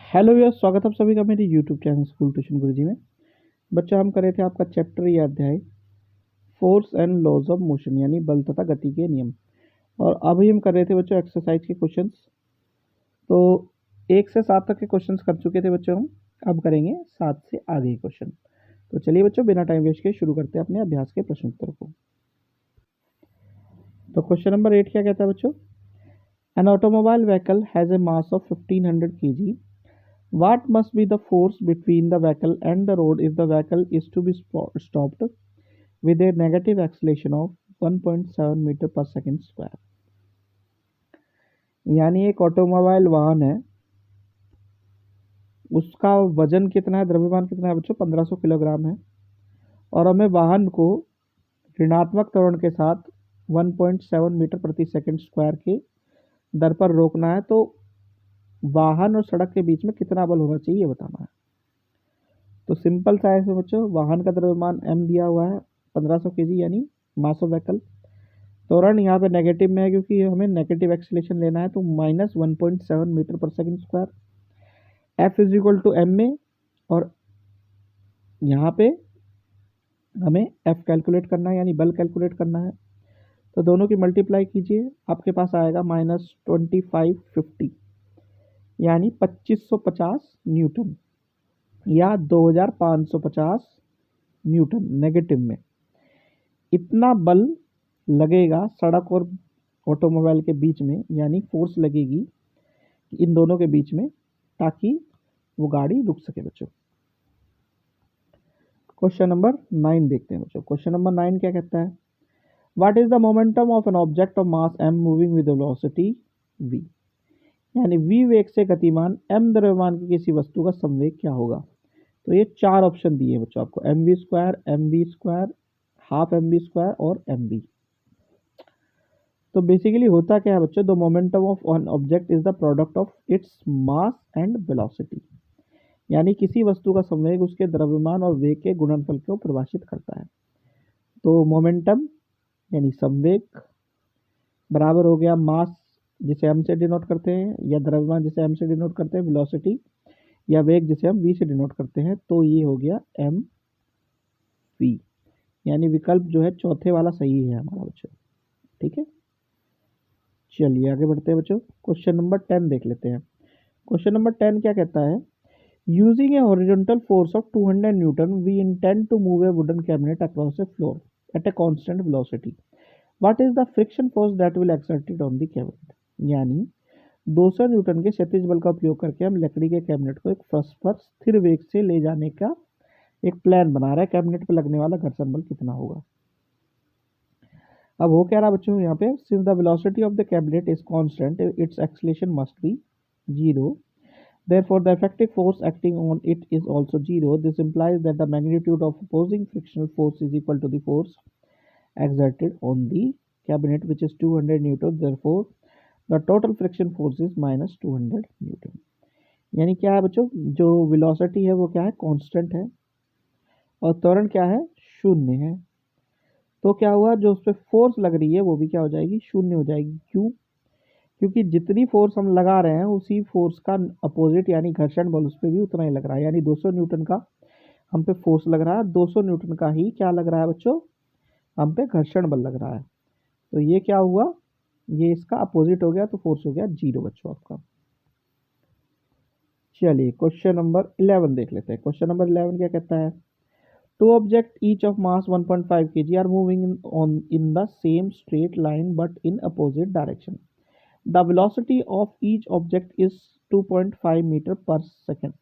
Hello यार, स्वागत है आप सभी का मेरे यूट्यूब चैनल स्कूल ट्यूशन गुरुजी में। बच्चा हम कर रहे थे आपका चैप्टर या अध्याय force and laws of motion यानी बल तथा गति के नियम। और अभी हम कर रहे थे बच्चों एक्सरसाइज के क्वेश्चंस। तो 1 से 7 तक के क्वेश्चंस कर चुके थे बच्चों हम। अब करेंगे 7 से आगे के क्वेश्चन। तो चलिए बच्चों, बिना टाइम वेस्ट के शुरू करते हैं अपने अभ्यास के प्रश्न उत्तर को। तो क्वेश्चन नंबर 8 क्या कहता है बच्चों? An automobile vehicle has a mass of 1500 kg. What must be the force between the vehicle and the road if the vehicle is to be stopped with a negative acceleration of 1.7 metre पर second square? यानी एक automobile वाहन है, उसका वजन कितना है, द्रव्यमान कितना है बच्चों? 1500 किलोग्राम है। और हमें वाहन को ऋणात्मक त्वरण के साथ 1.7 मीटर प्रति सेकेंड स्क्वायर के दर पर रोकना है। तो वाहन और सड़क के बीच में कितना बल होना चाहिए ये बताना है। तो सिंपल सा है बच्चों, वाहन का द्रव्यमान m दिया हुआ है 1500 kg यानी मास ऑफ व्हीकल। त्वरण यहाँ पे नेगेटिव में है क्योंकि हमें नेगेटिव एक्सीलरेशन लेना है, तो -1.7 मीटर पर second square. f is equal to m में, और यहाँ पे हमें f कैलकुलेट करना है यानी बल कैलकुलेट करना है। तो दोनों की मल्टीप्लाई कीजिए, आपके पास आएगा -2550 यानी 2550 न्यूटन या 2550 न्यूटन नेगेटिव में। इतना बल लगेगा सड़क और ऑटोमोबाइल के बीच में, यानी फोर्स लगेगी इन दोनों के बीच में, ताकि वो गाड़ी रुक सके बच्चों। क्वेश्चन नंबर 9 देखते हैं बच्चों। क्वेश्चन नंबर 9 क्या कहता है? What is the momentum of an object of mass m moving with velocity v? यानी v वेग से गतिमान m द्रव्यमान की किसी वस्तु का संवेग क्या होगा? तो ये 4 ऑप्शन दिए बच्चों आपको, mv², हाफ mv² और mv। तो बेसिकली होता क्या है बच्चों? The momentum of an object is the product of its mass and velocity. यानी किसी वस्तु का संवेग उसके द्रव्यमान और वेग के गुणनफल को परिभाषित करता है। तो मोमेंटम यानी संवेग बराबर हो गया मास जिसे m से डिनोट करते हैं, या द्रव्यमान जिसे m से डिनोट करते हैं, वेलोसिटी या वेग जिसे हम v से डिनोट करते हैं। तो ये हो गया mv, यानी विकल्प जो है चौथे वाला सही है हमारा बच्चों। ठीक है, चलिए आगे बढ़ते हैं बच्चों। क्वेश्चन नंबर 10 देख लेते हैं। क्वेश्चन नंबर 10 क्या कहता है? Using a horizontal force of 200 newton we intend to move a wooden cabinet across a floor at a constant velocity. What is the friction force that will exerted on the cabinet? यानी 200 Newton के क्षैतिज बल का उपयोग करके हम लकड़ी के कैबिनेट को एक फर्श पर स्थिर वेग से ले जाने का एक प्लान बना रहा है। कैबिनेट पर लगने वाला घर्षण बल कितना होगा? अब हो क्या रहा बच्चों यहाँ पे? Since the velocity of the cabinet is constant it's acceleration must be 0, therefore the effective force acting on it is also 0. This implies that the magnitude of opposing frictional force is equal to the force exerted on the cabinet, which is 200 newton. Therefore the total friction force is -200 newton। यानी क्या है बच्चों? जो velocity है वो क्या है? Constant है, और त्वरण क्या है? शून्य है। तो क्या हुआ? जो उस पर फोर्स लग रही है वो भी क्या हो जाएगी? शून्य हो जाएगी। क्यों? क्योंकि जितनी फोर्स हम लगा रहे हैं उसी फोर्स का अपोजिट यानी घर्षण बल उस पर भी उतना ही लग रहा है। यानी 200 न्यूटन का हम पे फोर्स लग रहा है, 200 न्यूटन का ही क्या लग रहा है बच्चों? हम पे घर्षण बल लग रहा है। तो ये क्या हुआ? ये इसका अपोजिट हो गया, तो फोर्स हो गया 0 बच्चों आपका। चलिए क्वेश्चन नंबर 11 देख लेते हैं। क्वेश्चन नंबर 11 क्या कहता है? Two objects each of mass 1.5 kg are moving in the same straight line but in opposite direction. The velocity of each object is 2.5 meter per second.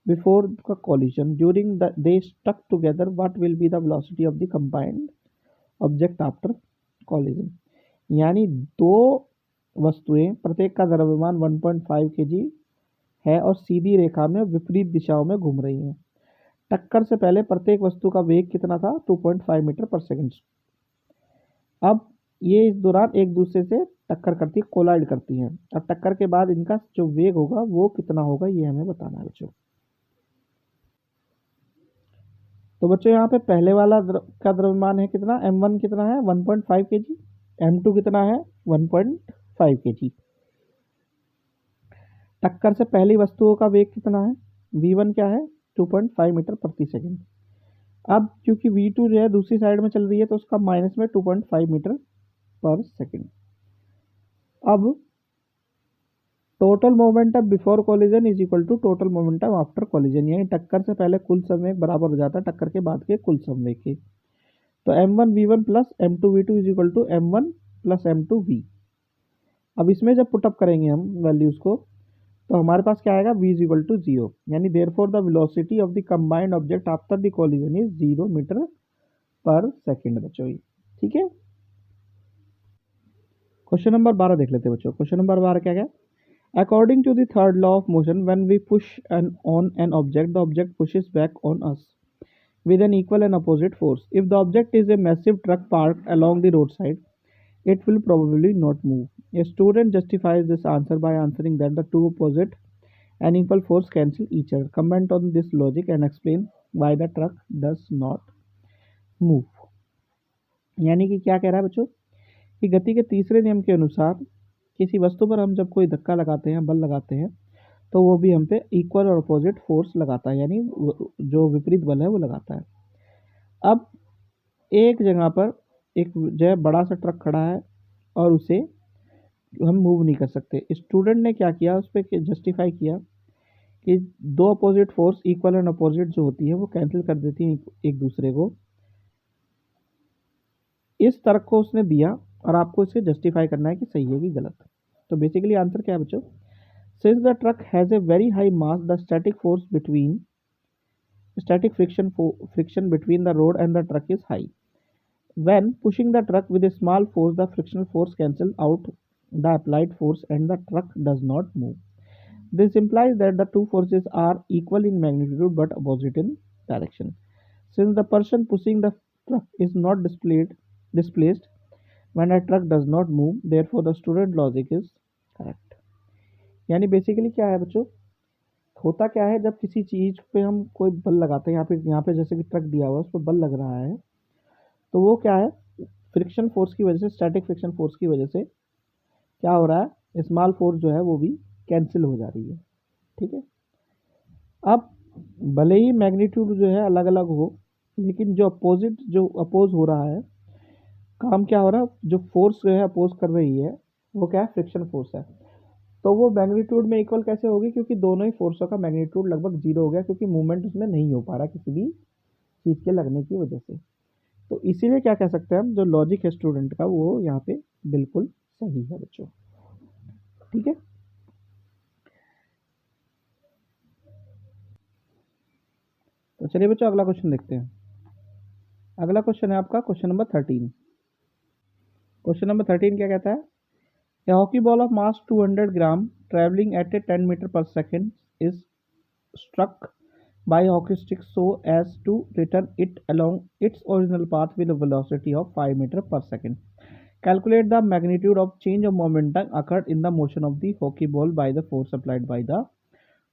Before the collision, during they stuck together, what will be the velocity of the combined object after collision? यानी दो वस्तुएं, प्रत्येक का द्रव्यमान 1.5 kg है और सीधी रेखा में विपरीत दिशाओं में घूम रही हैं। टक्कर से पहले प्रत्येक वस्तु का वेग कितना था? 2.5 मीटर पर सेकेंड। अब ये इस दौरान एक दूसरे से टक्कर करती है, कोलाइड करती हैं। अब टक्कर के बाद इनका जो वेग होगा वो कितना होगा ये हमें बताना है बच्चों। तो बच्चों यहाँ पे पहले वाला का द्रव्यमान है कितना? m1 कितना है? 1.5 kg। m2 कितना है? 1.5 kg। टक्कर से पहली वस्तुओं का वेग कितना है, v1 क्या है 2.5 मीटर प्रति सेकंड। अब क्योंकि v2 जो है दूसरी साइड में चल रही है तो उसका माइनस में 2.5 मीटर पर सेकंड। अब total momentum before collision is equal to total momentum after collision, यानी टक्कर से पहले कुल संवेग बराबर हो जाता है टक्कर के बाद के कुल संवेग के। तो m1 v1 plus m2 v2 is equal to m1 plus m2 v। अब इसमें जब पुटअप करेंगे हम वैल्यूज को तो हमारे पास क्या आएगा v इज इक्वल टू 0, यानी therefore the velocity of the combined object after the collision is 0 metre पर सेकंड बच्चों। ठीक है, क्वेश्चन नंबर 12 देख लेते हैं बच्चों। क्वेश्चन नंबर 12 क्या है, according to the third law of motion, when we push on an object, the object pushes back on us with an equal and opposite force. If the object is a massive truck parked along the roadside, it will probably not move. A student justifies this answer by answering that the two opposite and equal force cancel each other. Comment on this logic and explain why the truck does not move. यानी कि क्या कह रहा है बच्चों कि गति के तीसरे नियम के अनुसार किसी वस्तु पर हम जब कोई धक्का लगाते हैं, बल लगाते हैं, तो वो भी हम पे इक्वल और अपोजिट फोर्स लगाता है, यानी जो विपरीत बल है वो लगाता है। अब एक जगह पर एक जो है बड़ा सा ट्रक खड़ा है और उसे हम मूव नहीं कर सकते। स्टूडेंट ने क्या किया, उस पर जस्टिफाई किया कि दो opposite force equal and opposite जो होती है वो कैंसिल कर देती है एक दूसरे को। इस तर्क को उसने दिया और आपको इसे जस्टिफाई करना है कि सही है कि गलत। तो बेसिकली आंसर क्या है बच्चों, since the truck has a very high mass the static friction between the road and the truck is high. When pushing the truck with a small force, the frictional force cancels out the applied force and the truck does not move. This implies that the two forces are equal in magnitude but opposite in direction. Since the person pushing the truck is not displaced when a truck does not move, therefore the student logic is correct. यानी basically क्या है बच्चों, होता क्या है जब किसी चीज़ पे हम कोई बल लगाते हैं, यहाँ पे जैसे कि ट्रक दिया हुआ है उस पर बल लग रहा है, तो वो क्या है फ्रिक्शन फोर्स की वजह से, स्टैटिक फ्रिक्शन फोर्स की वजह से क्या हो रहा है, स्मॉल फोर्स जो है वो भी कैंसिल हो जा रही है। ठीक है, अब भले ही मैग्नीट्यूड जो है अलग अलग हो, लेकिन जो अपोज हो रहा है, काम क्या हो रहा है, जो फोर्स जो है अपोज कर रही है वो क्या है, फ्रिक्शन फोर्स है। तो वो मैग्नीट्यूड में इक्वल कैसे होगी, क्योंकि दोनों ही फोर्सों का मैग्नीट्यूड लगभग 0 हो गया, क्योंकि मूवमेंट उसमें नहीं हो पा रहा किसी भी चीज़ के लगने की वजह से। तो इसीलिए क्या कह सकते हैं हम, जो लॉजिक है स्टूडेंट का वो यहाँ पे बिल्कुल सही है बच्चों। ठीक है, तो चलिए बच्चों अगला क्वेश्चन देखते हैं। अगला क्वेश्चन है आपका क्वेश्चन नंबर 13। क्वेश्चन नंबर 13 क्या कहता है, A hockey ball of mass 200 gram traveling at a 10 meter per second is struck by a hockey stick so as to return it along its original path with a velocity of 5 meter per second. Calculate the magnitude of change of momentum occurred in the motion of the hockey ball by the force applied by the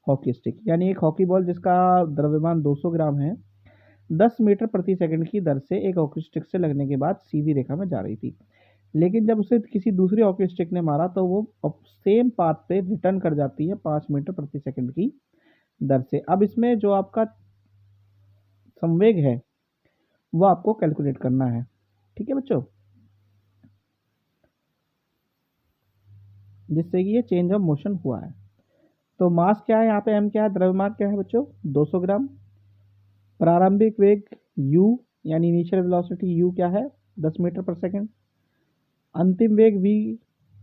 hockey stick. यानी एक hockey ball जिसका द्रव्यमान 200 ग्राम है 10 metre प्रति second की दर से एक hockey stick से लगने के बाद सीधी रेखा में जा रही थी, लेकिन जब उसे किसी दूसरी हॉकी स्टिक ने मारा तो वो सेम पाथ पे रिटर्न कर जाती है 5 मीटर प्रति सेकंड की दर से। अब इसमें जो आपका संवेग है वो आपको कैलकुलेट करना है। ठीक है बच्चों, जिससे कि ये चेंज ऑफ मोशन हुआ है। तो मास क्या है यहाँ पे, m क्या है, द्रव्यमान क्या है बच्चों 200 ग्राम, प्रारंभिक वेग u यानी इनिशियल वेलोसिटी u क्या है 10 मीटर पर सेकंड, अंतिम वेग v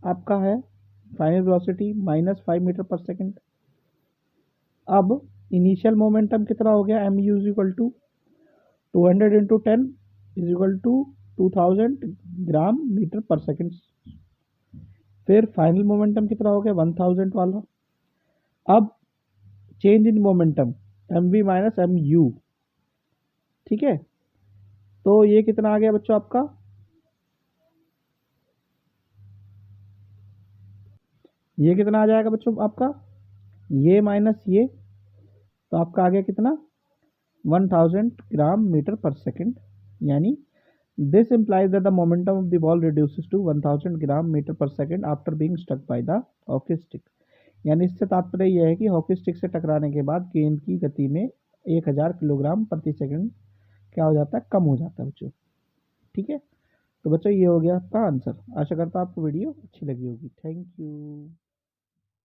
आपका है फाइनल वेलोसिटी -5 मीटर पर सेकंड। अब इनिशियल मोमेंटम कितना हो गया, mu is equal to 200 into 10 is equal to 2000 gram metre पर सेकंड। फिर फाइनल मोमेंटम कितना हो गया 1000 वाला। अब change in momentum mv minus mu। ठीक है, तो ये कितना आ गया बच्चों आपका, ये कितना आ जाएगा बच्चों आपका, ये माइनस ये, तो आपका आ गया कितना 1000 ग्राम मीटर पर सेकंड। यानी this implies that the momentum of the ball reduces to 1000 gram metre पर second after being struck by the hockey stick. यानी इससे तात्पर्य यह है कि हॉकी स्टिक से टकराने के बाद गेंद की गति में 1000 किलोग्राम प्रति सेकंड क्या हो जाता है, कम हो जाता है बच्चों। ठीक है, तो बच्चों ये हो गया आपका आंसर। आशा करता हूँ आपको वीडियो अच्छी लगी होगी। Thank you.